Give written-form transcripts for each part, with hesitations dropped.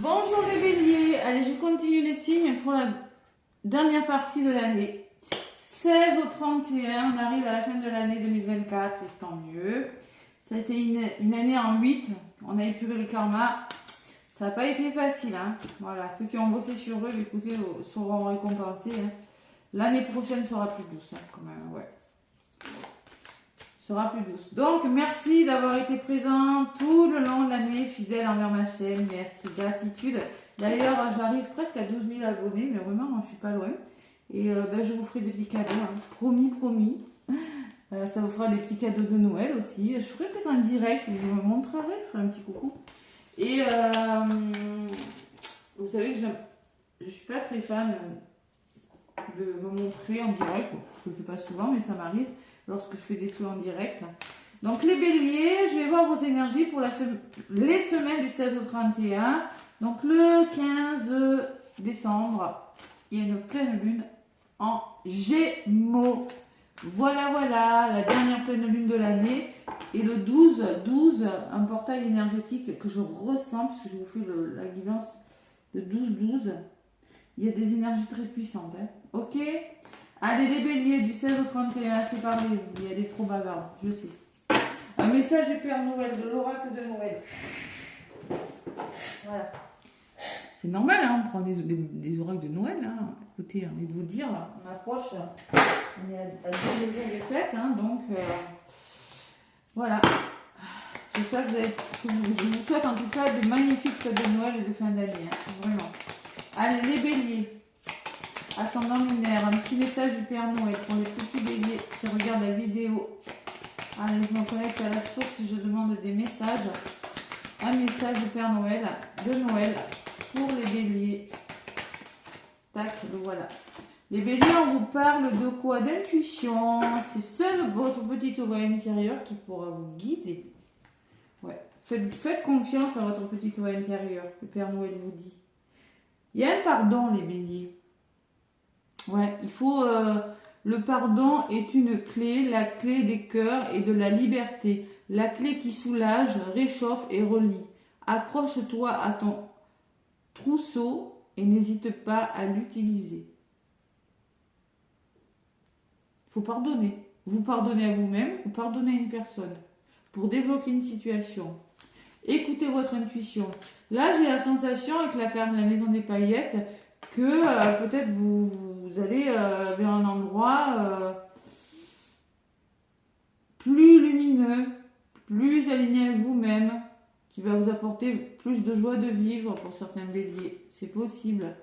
Bonjour les béliers, allez je continue les signes pour la dernière partie de l'année. 16 au 31, on arrive à la fin de l'année 2024 et tant mieux. Ça a été une année en 8, on a épuré le karma. Ça n'a pas été facile, hein. Voilà, ceux qui ont bossé sur eux, écoutez, seront récompensés. Hein. L'année prochaine sera plus douce, hein, quand même, ouais. Sera plus douce. Donc, merci d'avoir été présent tout le long de l'année, fidèle envers ma chaîne. Merci, gratitude. D'ailleurs, j'arrive presque à 12 000 abonnés, mais vraiment, moi, je suis pas loin. Et je vous ferai des petits cadeaux, hein. Promis, promis. Ça vous fera des petits cadeaux de Noël aussi. Je ferai peut-être un direct, je vous montrerai, je ferai un petit coucou. Et vous savez que je suis pas très fan de me montrer en direct. Je le fais pas souvent, mais ça m'arrive lorsque je fais des soins en direct. Donc les béliers, je vais voir vos énergies pour les semaines du 16 au 31. Donc le 15 décembre, il y a une pleine lune en Gémeaux. Voilà, la dernière pleine lune de l'année. Et le 12, un portail énergétique que je ressens, parce que je vous fais la guidance de 12. Il y a des énergies très puissantes. Hein. Ok? Allez, les béliers, du 16 au 31, c'est parlé. Il y a des trop bavards, je sais. Un message du Père Noël, de l'oracle de Noël. Voilà. C'est normal, hein, on prend des oracles de Noël. Hein. Écoutez, j'ai envie de vous dire, on approche, on est à 2 jours des fêtes, hein, donc voilà. J'espère que je vous souhaite en tout cas de magnifiques fêtes de Noël et de fin d'année, hein, vraiment. Allez, les béliers. Ascendant lunaire, un petit message du Père Noël pour les petits béliers qui regardent la vidéo. Allez, je me connecte à la source et je demande des messages. Un message du Père Noël, de Noël, pour les béliers. Tac, le voilà. Les béliers, on vous parle de quoi? D'intuition. C'est seul votre petite oreille intérieure qui pourra vous guider. Ouais. Faites confiance à votre petite oreille intérieure, le Père Noël vous dit. Il y a un pardon, les béliers. Ouais, il faut... le pardon est une clé, la clé des cœurs et de la liberté. La clé qui soulage, réchauffe et relie. Accroche-toi à ton trousseau et n'hésite pas à l'utiliser. Il faut pardonner. Vous pardonnez à vous-même, vous pardonnez à une personne pour débloquer une situation. Écoutez votre intuition. Là, j'ai la sensation avec la carte de la maison des paillettes que peut-être vous allez vers un endroit plus lumineux, plus aligné avec vous-même, qui va vous apporter plus de joie de vivre pour certains béliers. C'est possible.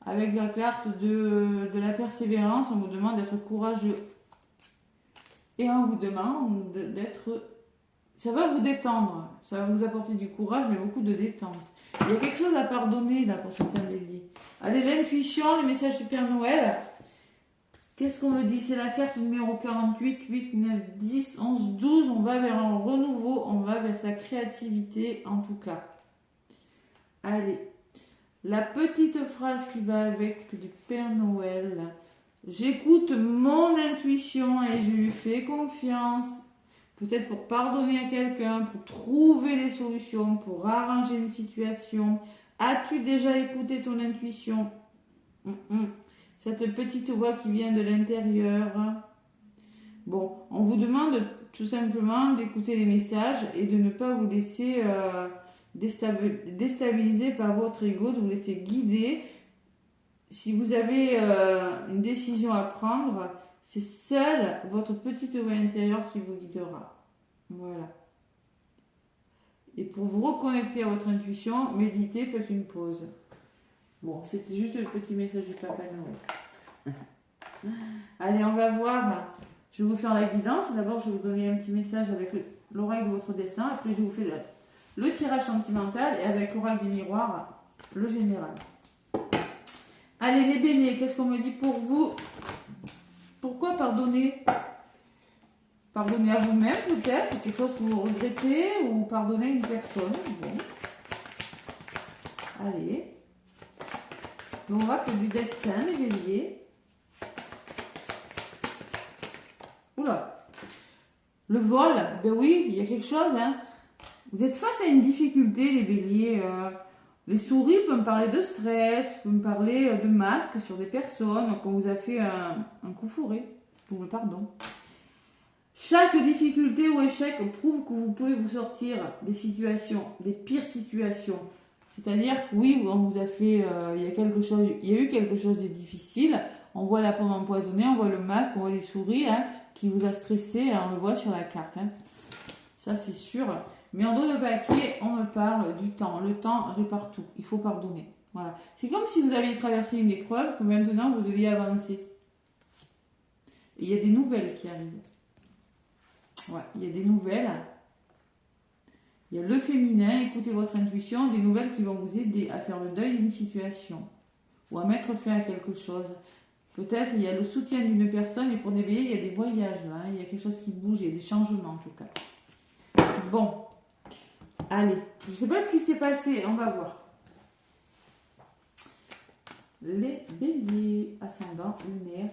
Avec la carte de la persévérance, on vous demande d'être courageux. Et on vous demande d'être... Ça va vous détendre, ça va vous apporter du courage, mais beaucoup de détente. Il y a quelque chose à pardonner là pour certains béliers. Allez, l'intuition, le message du Père Noël. Qu'est-ce qu'on me dit? C'est la carte numéro 48, 8, 9, 10, 11, 12. On va vers un renouveau, on va vers sa créativité en tout cas. Allez, la petite phrase qui va avec du Père Noël. J'écoute mon intuition et je lui fais confiance. Peut-être pour pardonner à quelqu'un, pour trouver des solutions, pour arranger une situation. As-tu déjà écouté ton intuition? Cette petite voix qui vient de l'intérieur. Bon, on vous demande tout simplement d'écouter les messages et de ne pas vous laisser déstabiliser par votre ego, de vous laisser guider. Si vous avez une décision à prendre, c'est seule votre petite voix intérieure qui vous guidera. Voilà. Et pour vous reconnecter à votre intuition, méditez, faites une pause. Bon, c'était juste le petit message du Papa Noël. Allez, on va voir. Je vais vous faire la guidance. D'abord, je vais vous donner un petit message avec l'oreille de votre destin. Après, je vous fais le tirage sentimental et avec l'oracle des miroirs, le général. Allez, les béliers, qu'est-ce qu'on me dit pour vous? Pourquoi pardonner? Pardonner à vous-même peut-être, c'est quelque chose que vous regrettez, ou pardonner à une personne. Bon. Allez. L'oracle du destin, les béliers. Oula. Le vol, ben oui, il y a quelque chose. Hein. Vous êtes face à une difficulté, les béliers. Les souris peuvent me parler de stress, peuvent me parler de masques sur des personnes quand vous avez fait un coup fourré, pour le pardon. Chaque difficulté ou échec prouve que vous pouvez vous sortir des situations, des pires situations. C'est-à-dire que oui, on vous a fait, il y a eu quelque chose de difficile. On voit la pomme empoisonnée, on voit le masque, on voit les souris qui vous a stressé, on le voit sur la carte. Ça c'est sûr. Mais en dos de paquet, on me parle du temps. Le temps répare tout. Il faut pardonner. Voilà. C'est comme si vous aviez traversé une épreuve, que maintenant vous deviez avancer. Et il y a des nouvelles qui arrivent. Ouais, il y a des nouvelles. Il y a le féminin, écoutez votre intuition, des nouvelles qui vont vous aider à faire le deuil d'une situation ou à mettre fin à quelque chose. Peut-être il y a le soutien d'une personne et pour des béliers, il y a des voyages là, il y a quelque chose qui bouge, il y a des changements en tout cas. Bon, allez, je ne sais pas ce qui s'est passé, on va voir. Les béliers, ascendant lunaire.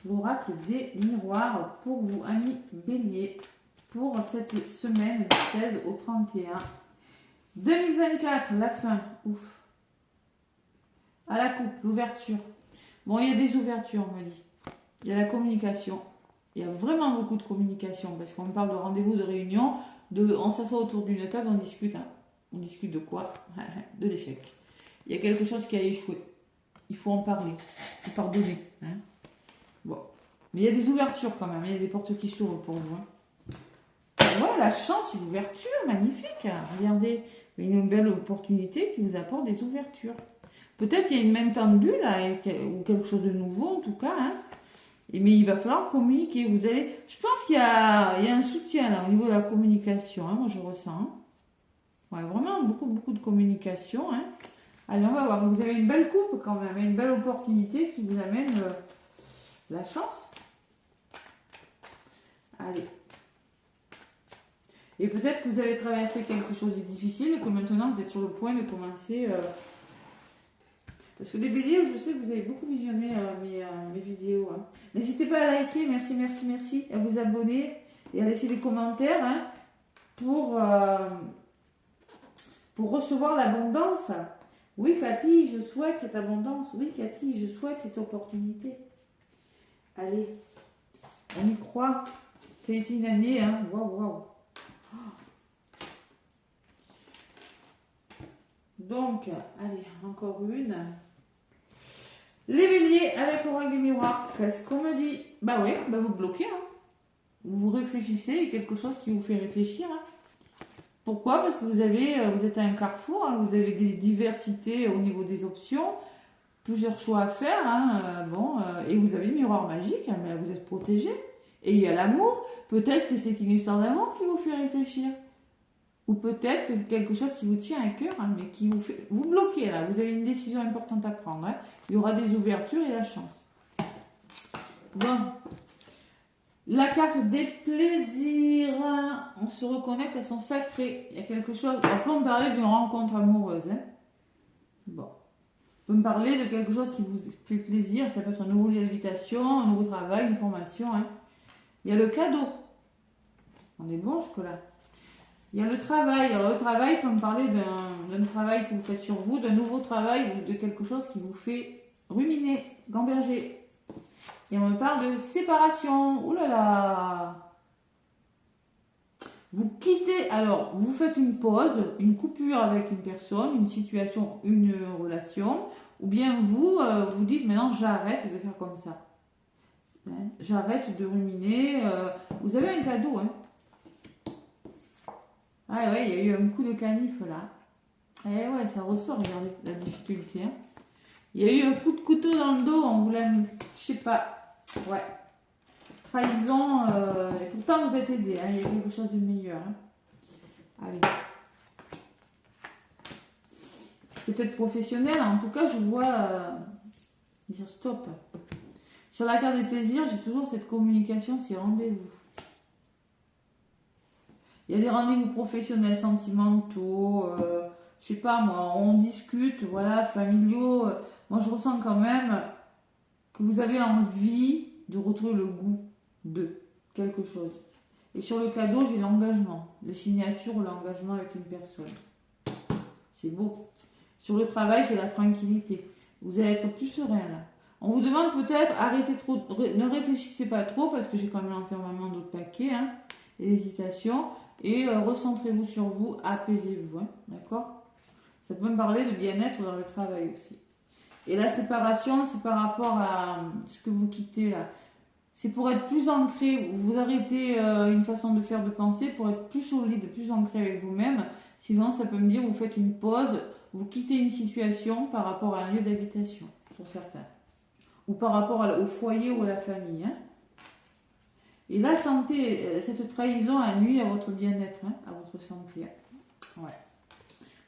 L'oracle des miroirs pour vous, amis béliers, pour cette semaine du 16 au 31. 2024, la fin, ouf. À la coupe, l'ouverture. Bon, il y a des ouvertures, on me dit. Il y a la communication. Il y a vraiment beaucoup de communication, parce qu'on parle de rendez-vous, de réunion, on s'assoit autour d'une table, on discute. On discute de quoi? De l'échec. Il y a quelque chose qui a échoué. Il faut en parler. Il faut pardonner. Bon. Mais il y a des ouvertures quand même. Il y a des portes qui s'ouvrent pour vous. Ouais, la chance et l'ouverture, magnifique. Regardez, il y a une belle opportunité qui vous apporte des ouvertures. Peut-être il y a une main tendue là, ou quelque chose de nouveau en tout cas. Mais il va falloir communiquer. Je pense qu'il y a un soutien là au niveau de la communication. Moi je ressens. Ouais, vraiment beaucoup de communication. Allez, on va voir. Vous avez une belle coupe quand même, une belle opportunité qui vous amène la chance. Allez. Et peut-être que vous avez traversé quelque chose de difficile et que maintenant vous êtes sur le point de commencer. Parce que les béliers, je sais que vous avez beaucoup visionné mes vidéos. N'hésitez pas à liker, merci, à vous abonner et à laisser des commentaires pour recevoir l'abondance. Oui, Cathy, je souhaite cette abondance. Oui, Cathy, je souhaite cette opportunité. Allez, on y croit. Ça a été une année, waouh. Donc, allez, encore une. Les béliers avec l'oracle des miroirs, qu'est-ce qu'on me dit? Bah ouais, vous bloquez. Vous réfléchissez, il y a quelque chose qui vous fait réfléchir. Pourquoi? Parce que vous êtes à un carrefour, vous avez des diversités au niveau des options, plusieurs choix à faire. Et vous avez le miroir magique, mais vous êtes protégé. Et il y a l'amour. Peut-être que c'est une histoire d'amour qui vous fait réfléchir. Ou peut-être que quelque chose qui vous tient à cœur, mais qui vous fait... Vous bloquez là, vous avez une décision importante à prendre. Il y aura des ouvertures et la chance. Bon. La carte des plaisirs. On se reconnecte à son sacré. Il y a quelque chose... On peut me parler d'une rencontre amoureuse. Bon. On peut me parler de quelque chose qui vous fait plaisir. Ça peut être un nouveau lieu d'habitation, un nouveau travail, une formation. Il y a le cadeau. On est bon jusque-là. Il y a le travail. Alors, le travail peut me parler d'un travail que vous faites sur vous, d'un nouveau travail ou de quelque chose qui vous fait ruminer, gamberger. Et on me parle de séparation. Ouh là là! Vous quittez, alors, vous faites une pause, une coupure avec une personne, une situation, une relation, ou bien vous dites maintenant j'arrête de faire comme ça. J'arrête de ruminer. Vous avez un cadeau, Ah ouais, il y a eu un coup de canif là. Eh ouais, ça ressort, regardez la difficulté. Il y a eu un coup de couteau dans le dos, on vous l'a, je sais pas. Ouais. Trahison, et pourtant vous êtes aidé, il y a quelque chose de meilleur. Allez. C'est peut-être professionnel, en tout cas je vois dire stop. Sur la carte des plaisirs, j'ai toujours cette communication, ces rendez-vous. Il y a des rendez-vous professionnels, sentimentaux, je sais pas moi, on discute, voilà, familiaux. Moi je ressens quand même que vous avez envie de retrouver le goût de quelque chose. Et sur le cadeau, j'ai l'engagement, les signatures ou l'engagement avec une personne. C'est beau. Sur le travail, c'est la tranquillité. Vous allez être plus serein là. On vous demande peut-être, arrêtez trop, ne réfléchissez pas trop, parce que j'ai quand même l'enfermement d'autres paquets, hein, et l'hésitation, et recentrez-vous sur vous, apaisez-vous, hein, d'accord? Ça peut me parler de bien-être dans le travail aussi. Et la séparation, c'est par rapport à ce que vous quittez là. C'est pour être plus ancré, vous arrêtez une façon de faire, de penser, pour être plus solide, plus ancré avec vous-même. Sinon, ça peut me dire, vous faites une pause, vous quittez une situation par rapport à un lieu d'habitation, pour certains. Ou par rapport au foyer ou à la famille. Hein. Et la santé, cette trahison a nuit à votre bien-être, hein, à votre santé. Hein. Ouais.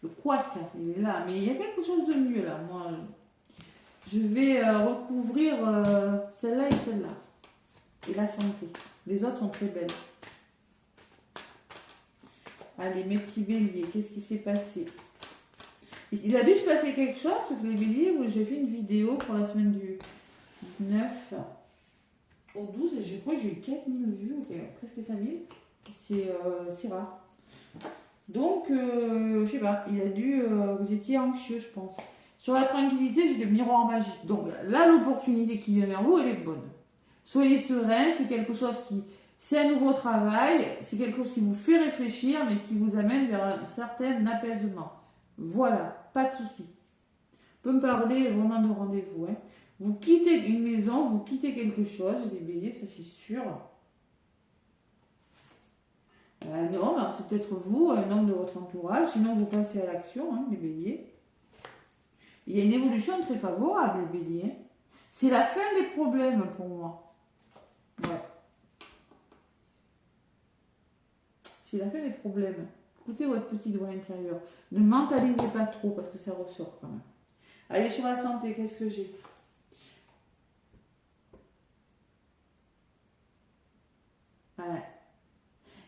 Le couac, il est là. Mais il y a quelque chose de mieux là. Moi, je vais recouvrir celle-là et celle-là. Et la santé. Les autres sont très belles. Allez, mes petits béliers, qu'est-ce qui s'est passé? Il a dû se passer quelque chose, parce que les béliers, où j'ai fait une vidéo pour la semaine du 9 au 12, et je crois que j'ai eu 4000 vues, presque 5000. C'est rare. Donc, je sais pas, il a dû, vous étiez anxieux, je pense. Sur la tranquillité, j'ai des miroirs magiques. Donc là, l'opportunité qui vient vers vous, elle est bonne. Soyez serein, c'est quelque chose qui... C'est un nouveau travail, c'est quelque chose qui vous fait réfléchir, mais qui vous amène vers un certain apaisement. Voilà, pas de souci. On peut me parler vraiment de rendez-vous. Hein. Vous quittez une maison, vous quittez quelque chose, les béliers, ça c'est sûr. Un homme, c'est peut-être vous, un homme de votre entourage, sinon vous passez à l'action, hein, les béliers. Il y a une évolution très favorable, les béliers. Hein. C'est la fin des problèmes pour moi. Ouais. C'est la fin des problèmes. Écoutez votre petit doigt intérieur. Ne mentalisez pas trop parce que ça ressort quand même. Allez, sur la santé, qu'est-ce que j'ai? Ouais.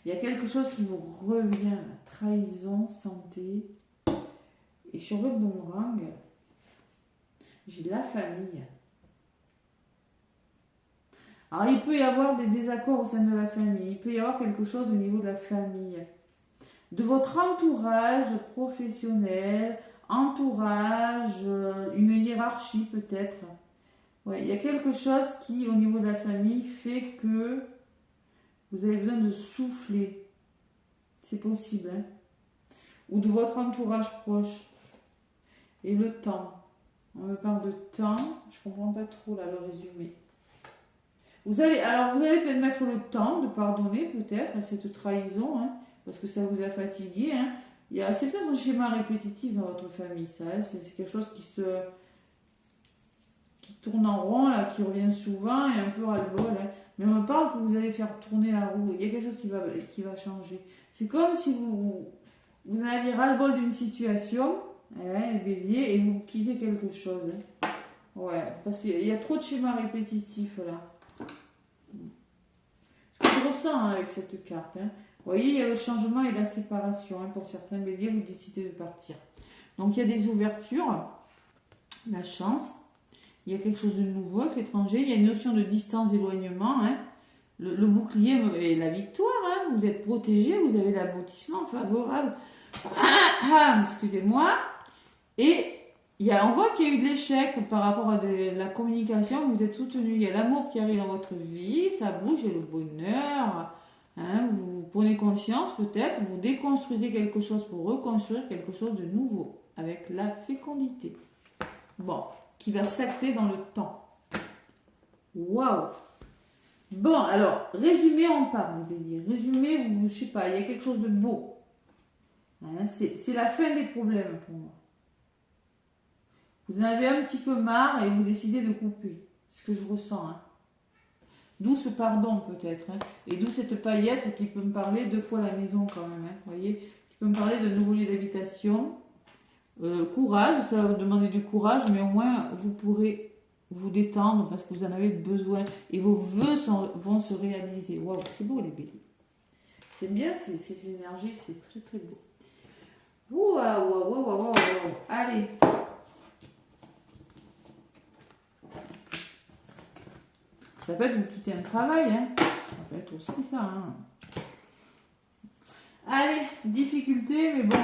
Il y a quelque chose qui vous revient. Trahison, santé. Et sur le boomerang, j'ai la famille. Alors, il peut y avoir des désaccords au sein de la famille. Il peut y avoir quelque chose au niveau de la famille. De votre entourage professionnel, entourage, une hiérarchie peut-être. Ouais, il y a quelque chose qui, au niveau de la famille, fait que vous avez besoin de souffler. C'est possible. Hein? Ou de votre entourage proche. Et le temps. On me parle de temps. Je ne comprends pas trop là le résumé. Vous allez peut-être mettre le temps de pardonner peut-être à cette trahison, hein, parce que ça vous a fatigué. Hein. C'est peut-être un schéma répétitif dans votre famille, ça. Hein, c'est quelque chose qui tourne en rond, là, qui revient souvent et un peu ras-le-bol. Hein. Mais on me parle que vous allez faire tourner la roue. Il y a quelque chose qui va changer. C'est comme si vous en aviez ras-le-bol d'une situation, hein, bélier, et vous quittez quelque chose. Hein. Ouais, parce qu'il y a trop de schémas répétitifs là. Ce que je ressens hein, avec cette carte. Hein. Vous voyez, il y a le changement et la séparation. Hein. Pour certains béliers, vous décidez de partir. Donc il y a des ouvertures, la chance. Il y a quelque chose de nouveau avec l'étranger. Il y a une notion de distance, d'éloignement. Hein. Le bouclier et la victoire. Hein. Vous êtes protégé, vous avez l'aboutissement favorable. Excusez-moi. Et on voit qu'il y a eu de l'échec par rapport à la communication. Vous êtes soutenu. Il y a l'amour qui arrive dans votre vie. Ça bouge, il y a le bonheur. Hein. Vous prenez conscience peut-être. Vous déconstruisez quelque chose pour reconstruire quelque chose de nouveau. Avec la fécondité. Bon. Qui va s'acter dans le temps. Waouh! Bon, alors, résumé, on parle, les béliers. Résumé, je sais pas, il y a quelque chose de beau. Hein, c'est la fin des problèmes pour moi. Vous en avez un petit peu marre et vous décidez de couper. Ce que je ressens. Hein. D'où ce pardon peut-être. Hein, et d'où cette paillette qui peut me parler 2 fois la maison quand même. Hein, voyez, qui peut me parler de nouveau lieu d'habitation. Courage, ça va vous demander du courage, mais au moins vous pourrez vous détendre parce que vous en avez besoin et vos vœux vont se réaliser. Waouh, c'est beau les béliers. C'est bien ces énergies, c'est très très beau. Waouh. Allez. Ça peut être vous quitter un travail, hein. Ça peut être aussi ça. Hein. Allez, difficulté, mais bon.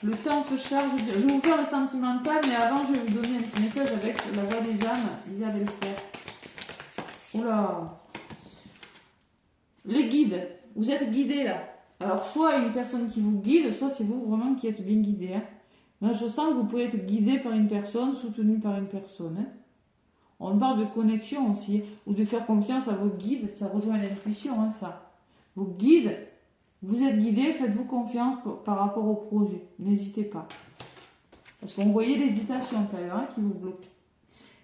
Le temps se charge. Je vais vous faire le sentimental, mais avant, je vais vous donner un message avec la voix des âmes d'Isabelle Serre. Oula. Les guides. Vous êtes guidés là. Alors, soit une personne qui vous guide, soit c'est vous vraiment qui êtes bien guidé. Hein. Moi, je sens que vous pouvez être guidé par une personne, soutenu par une personne. Hein. On parle de connexion aussi, ou de faire confiance à vos guides. Ça rejoint l'intuition, hein, ça. Vos guides, vous êtes guidés, faites-vous confiance par rapport au projet. N'hésitez pas. Parce qu'on voyait l'hésitation tout à l'heure hein, qui vous bloque.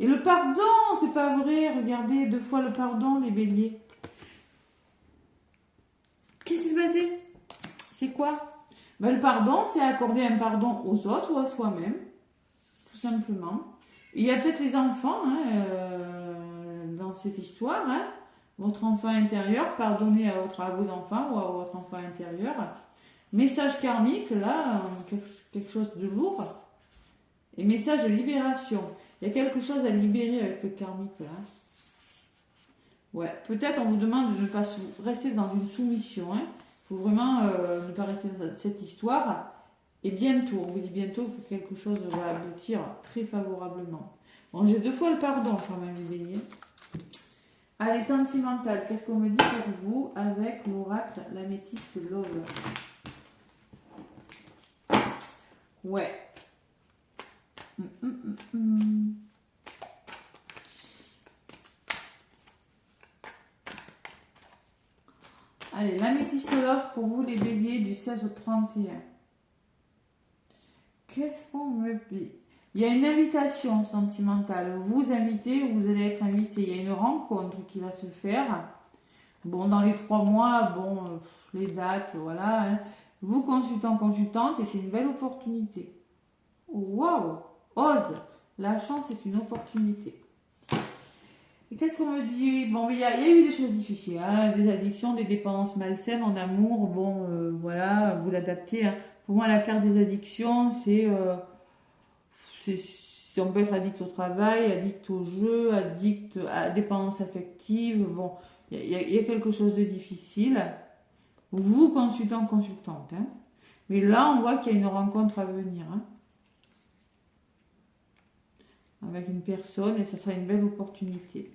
Et le pardon, c'est pas vrai. Regardez, 2 fois le pardon, les béliers. Qu'est-ce qui s'est passé? C'est quoi? Ben, le pardon, c'est accorder un pardon aux autres ou à soi-même. Tout simplement. Il y a peut-être les enfants hein, dans cette histoire. Hein. Votre enfant intérieur, pardonnez à vos enfants ou à votre enfant intérieur. Message karmique, là, quelque chose de lourd. Et message de libération. Il y a quelque chose à libérer avec le karmique, là. Ouais, peut-être on vous demande de ne pas rester dans une soumission. Il faut vraiment ne pas rester dans cette histoire. Et bientôt, on vous dit bientôt que quelque chose va aboutir très favorablement. Bon, j'ai 2 fois le pardon quand même, les béliers. Allez, sentimental, qu'est-ce qu'on me dit pour vous avec l'oracle, l'améthyste love? Ouais. Allez, l'améthyste love pour vous, les béliers, du 16 au 31. Qu'est-ce qu'on me dit? Il y a une invitation sentimentale. Vous invitez ou vous allez être invité. Il y a une rencontre qui va se faire. Bon, dans les 3 mois, bon, les dates, voilà. Hein. Vous consultant, consultante, et c'est une belle opportunité. Waouh! Ose! La chance est une opportunité. Et qu'est-ce qu'on me dit? Bon, il y a eu des choses difficiles, hein, des addictions, des dépendances malsaines en amour. Bon, voilà, vous l'adaptez. Hein. Pour moi, la carte des addictions, on peut être addict au travail, addict au jeu, addict à dépendance affective. Bon, il y a quelque chose de difficile. Vous, consultant, consultante. Hein. Mais là, on voit qu'il y a une rencontre à venir. Hein. Avec une personne et ça sera une belle opportunité.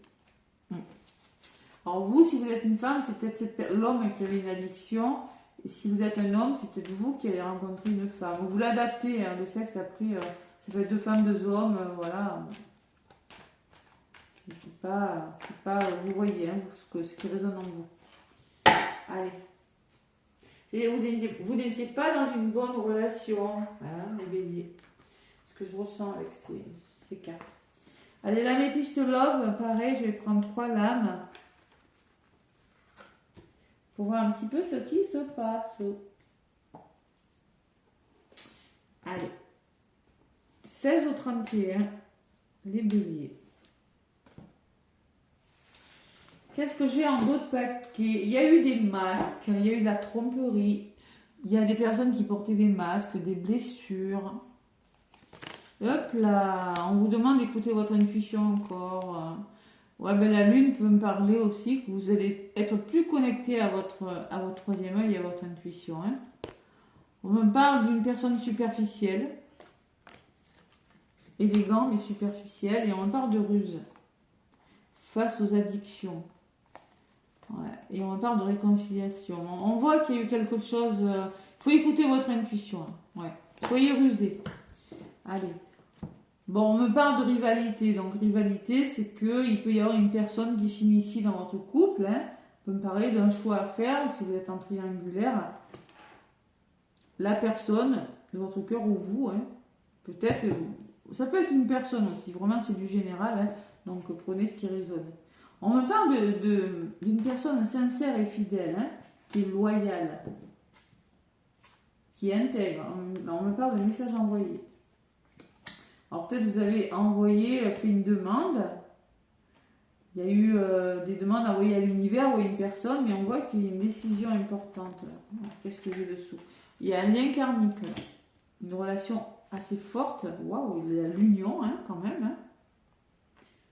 Alors vous, si vous êtes une femme, c'est peut-être l'homme qui avait une addiction. Et si vous êtes un homme, c'est peut-être vous qui allez rencontrer une femme. Vous l'adaptez, hein, le sexe après, ça peut être 2 femmes, 2 hommes, voilà. C'est pas, vous voyez hein, ce qui résonne en vous. Allez. Et vous n'étiez pas dans une bonne relation, hein, les béliers. Ce que je ressens avec ces cartes. Allez, l'améthyste love, pareil, je vais prendre 3 lames. Pour voir un petit peu ce qui se passe. Allez. 16 au 31, les béliers. Qu'est-ce que j'ai en d'autres paquets? Il y a eu des masques, il y a eu de la tromperie, il y a des personnes qui portaient des masques, des blessures. Hop là, on vous demande d'écouter votre intuition encore. Ouais, ben la lune peut me parler aussi que vous allez être plus connecté à votre 3e œil et à votre intuition. Hein. On me parle d'une personne superficielle, élégant mais superficielle, et on me parle de ruse face aux addictions. Ouais. Et on me parle de réconciliation. On voit qu'il y a eu quelque chose. Il faut écouter votre intuition. Hein. Ouais. Soyez rusés. Allez. Bon, on me parle de rivalité. Donc, rivalité, c'est qu'il peut y avoir une personne qui s'initie dans votre couple. Hein. On peut me parler d'un choix à faire si vous êtes en triangulaire. La personne de votre cœur ou vous. Hein. Peut-être, ça peut être une personne aussi. Vraiment, c'est du général. Hein. Donc, prenez ce qui résonne. On me parle d'une personne sincère et fidèle, hein, qui est loyale, qui intègre. On me parle de message envoyé. Alors peut-être vous avez fait une demande. Il y a eu des demandes envoyées à l'univers ou à une personne, mais on voit qu'il y a une décision importante. Qu'est-ce que j'ai dessous? Il y a un lien karmique, là. Une relation assez forte. Waouh, il y a l'union, hein, quand même. Hein.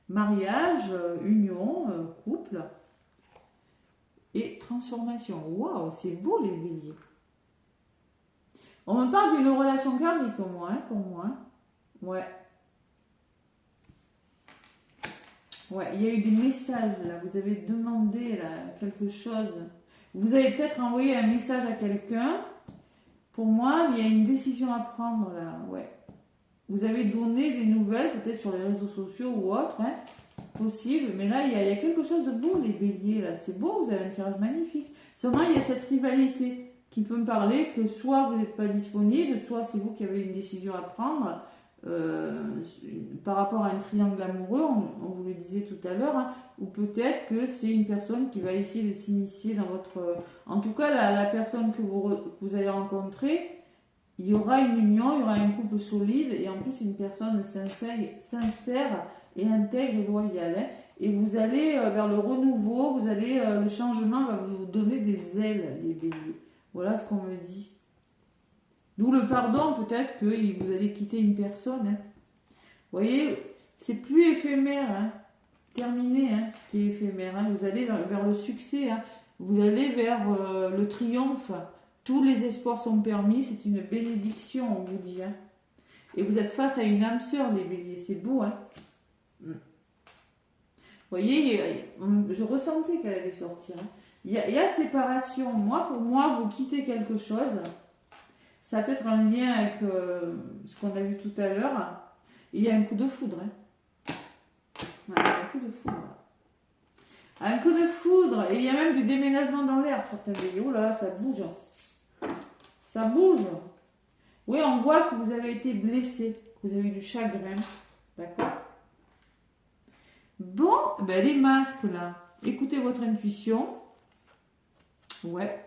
Mariage, union, couple et transformation. Waouh, c'est beau les béliers. On me parle d'une relation karmique, moi, hein, pour moi. Hein. Ouais. Ouais, il y a eu des messages, là. Vous avez demandé, là, quelque chose. Vous avez peut-être envoyé un message à quelqu'un. Pour moi, il y a une décision à prendre, là. Ouais. Vous avez donné des nouvelles, peut-être sur les réseaux sociaux ou autres, hein. Possible. Mais là, il y a quelque chose de beau, les béliers, là. C'est beau, vous avez un tirage magnifique. Seulement, il y a cette rivalité qui peut me parler que soit vous n'êtes pas disponible, soit c'est vous qui avez une décision à prendre. Par rapport à un triangle amoureux, on vous le disait tout à l'heure, hein, ou peut-être que c'est une personne qui va essayer de s'initier dans votre... En tout cas, la personne que vous allez rencontrer, il y aura une union, il y aura un couple solide, et en plus une personne sincère et intègre et loyale. Hein, et vous allez vers le renouveau, vous allez, le changement va vous donner des ailes, les béliers. Voilà ce qu'on me dit. D'où le pardon, peut-être que vous allez quitter une personne. Hein. Vous voyez, c'est plus éphémère. Hein. Terminé, hein, ce qui est éphémère. Hein. Vous allez vers le succès. Hein. Vous allez vers le triomphe. Tous les espoirs sont permis. C'est une bénédiction, on vous dit. Hein. Et vous êtes face à une âme sœur, les béliers. C'est beau. Hein. Vous voyez, je ressentais qu'elle allait sortir. Hein. Il y a séparation. Pour moi, vous quittez quelque chose. Ça a peut-être un lien avec ce qu'on a vu tout à l'heure. Il y a un coup de foudre. Hein. Ouais, un coup de foudre. Un coup de foudre. Et il y a même du déménagement dans l'air. Certains béliers. Oh là, ça bouge. Ça bouge. Oui, on voit que vous avez été blessé. Que vous avez eu du chagrin. D'accord. Bon, ben les masques là. Écoutez votre intuition. Ouais.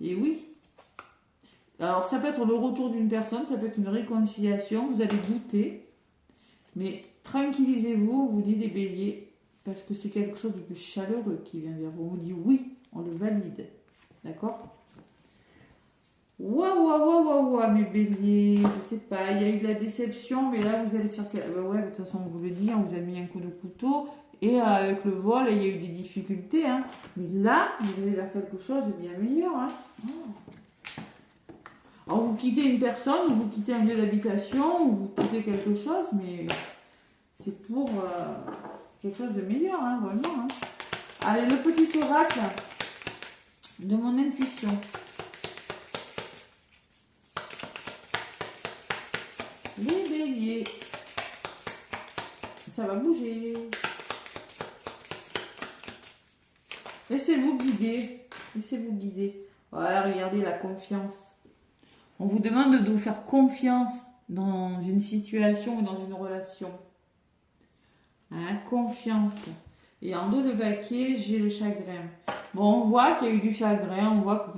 Et oui. Alors, ça peut être le retour d'une personne, ça peut être une réconciliation, vous allez douter, mais tranquillisez-vous, vous dites des béliers, parce que c'est quelque chose de plus chaleureux qui vient vers vous. On vous dit oui, on le valide. D'accord? Waouh, mes béliers, je sais pas, il y a eu de la déception, mais là, vous allez sur... ouais, de toute façon, on vous le dit, on vous a mis un coup de couteau, et avec le vol, il y a eu des difficultés, hein. Mais là, vous allez vers quelque chose de bien meilleur, hein. Oh. Alors, vous quittez une personne, ou vous quittez un lieu d'habitation, ou vous quittez quelque chose, mais c'est pour quelque chose de meilleur, hein, vraiment. Hein. Allez, le petit oracle de mon intuition. Les béliers. Ça va bouger. Laissez-vous guider. Laissez-vous guider. Voilà, regardez la confiance. On vous demande de vous faire confiance dans une situation ou dans une relation. Hein, confiance. Et en dos de baquet, j'ai le chagrin. Bon, on voit qu'il y a eu du chagrin. On voit que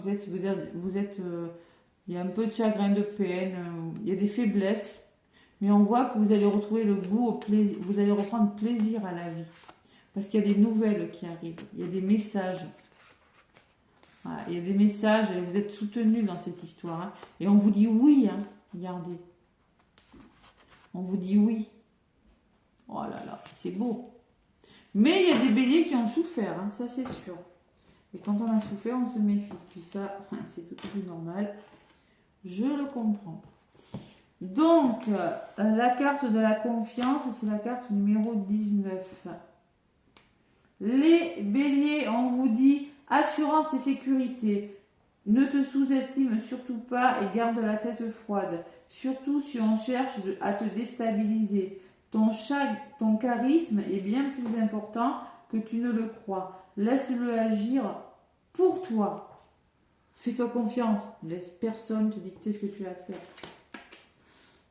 il y a un peu de chagrin, de peine. Il y a des faiblesses. Mais on voit que vous allez retrouver le goût au plaisir. Vous allez reprendre plaisir à la vie. Parce qu'il y a des nouvelles qui arrivent. Il y a des messages. Voilà, il y a des messages et vous êtes soutenus dans cette histoire. Hein. Et on vous dit oui. Hein. Regardez. On vous dit oui. Oh là là, c'est beau. Mais il y a des béliers qui ont souffert. Hein, ça, c'est sûr. Et quand on a souffert, on se méfie. Puis ça, c'est tout à fait normal. Je le comprends. Donc, la carte de la confiance, c'est la carte numéro 19. Les béliers, on vous dit assurance et sécurité. Ne te sous-estime surtout pas et garde la tête froide. Surtout si on cherche à te déstabiliser. Ton charisme est bien plus important que tu ne le crois. Laisse-le agir pour toi. Fais-toi confiance. Laisse personne te dicter ce que tu as à faire.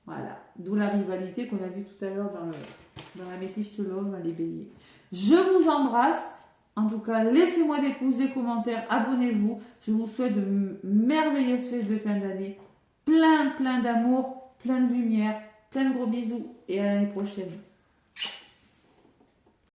Voilà. D'où la rivalité qu'on a vue tout à l'heure dans la métiste l'homme, les béliers. Je vous embrasse. En tout cas, laissez-moi des pouces, des commentaires, abonnez-vous. Je vous souhaite de merveilleuses fêtes de fin d'année. Plein d'amour, plein de lumière, plein de gros bisous et à l'année prochaine.